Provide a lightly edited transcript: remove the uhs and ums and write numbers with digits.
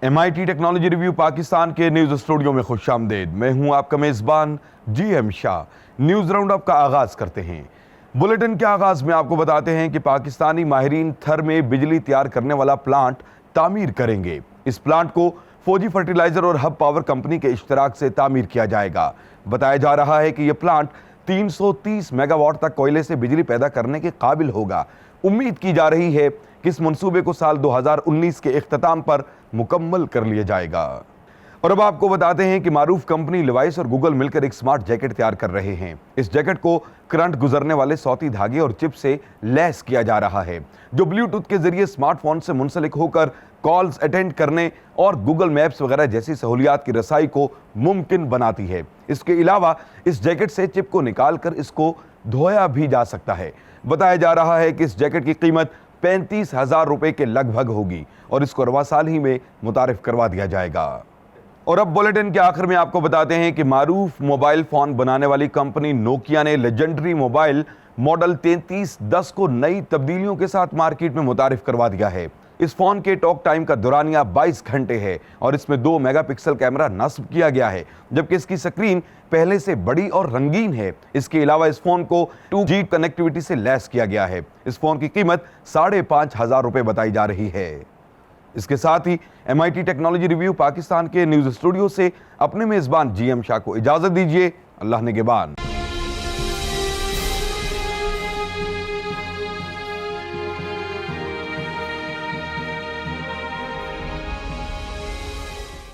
MIT technology review Pakistan के news studio में खुशामदीद। मैं हूं आपका मेजबान GM Shah. News round up का आगाज करते हैं। बुलेटिन के आगाज में आपको बताते हैं कि पाकिस्तानी माहिरीन थर में बिजली तैयार करने वाला प्लांट तामीर करेंगे। इस प्लांट को फौजी फर्टिलाइजर और हब पावर कंपनी के इश्तराक से तामीर किया जाएगा। बताया जा रहा है कि यह प्लांट 330 मेगावाट तक कोयले से बिजली पैदा करने के काबिल होगा। उम्मीद की जा रही है कि इस मंसूबे को साल 2019 के इख्तिताम पर मुकम्मल कर लिया जाएगा। और अब आपको बताते हैं कि मारूफ कंपनी लिवाइस और गूगल मिलकर एक स्मार्ट जैकेट तैयार कर रहे हैं। इस जैकेट को करंट गुजरने वाले सौती धागे और चिप से लैस किया जा रहा है, जो ब्लूटूथ के जरिए स्मार्टफोन से मुंसलिक होकर कॉल्स अटेंड करने और गूगल मैप्स वगैरह जैसी सहूलियात की रसाई को मुमकिन बनाती है। इसके अलावा इस जैकेट से चिप को निकालकर इसको धोया भी जा सकता है। बताया जा रहा है कि इस जैकेट की कीमत 35,000 रुपए के लगभग होगी और इसको रवा साल ही में मुतारिफ करवा दिया जाएगा। और अब बुलेटिन के आखिर में आपको बताते हैं कि मारूफ मोबाइल फोन बनाने वाली कंपनी नोकिया ने लेजेंडरी मोबाइल मॉडल 3310 को नई तब्दीलियों के साथ मार्केट में मुतारिफ करवा दिया है। इस फोन के टॉक टाइम का दुरानिया 22 घंटे है और इसमें 2 मेगापिक्सल कैमरा नस्ब किया गया है, जबकि इसकी स्क्रीन पहले से बड़ी और रंगीन है। इसके अलावा इस फोन को 2G कनेक्टिविटी से लैस किया गया है। इस फोन की कीमत 5,500 रुपए बताई जा रही है। इसके साथ ही MIT टेक्नोलॉजी रिव्यू पाकिस्तान के न्यूज स्टूडियो से अपने मेजबान GM शाह को इजाजत दीजिए। अल्लाह निगहबान।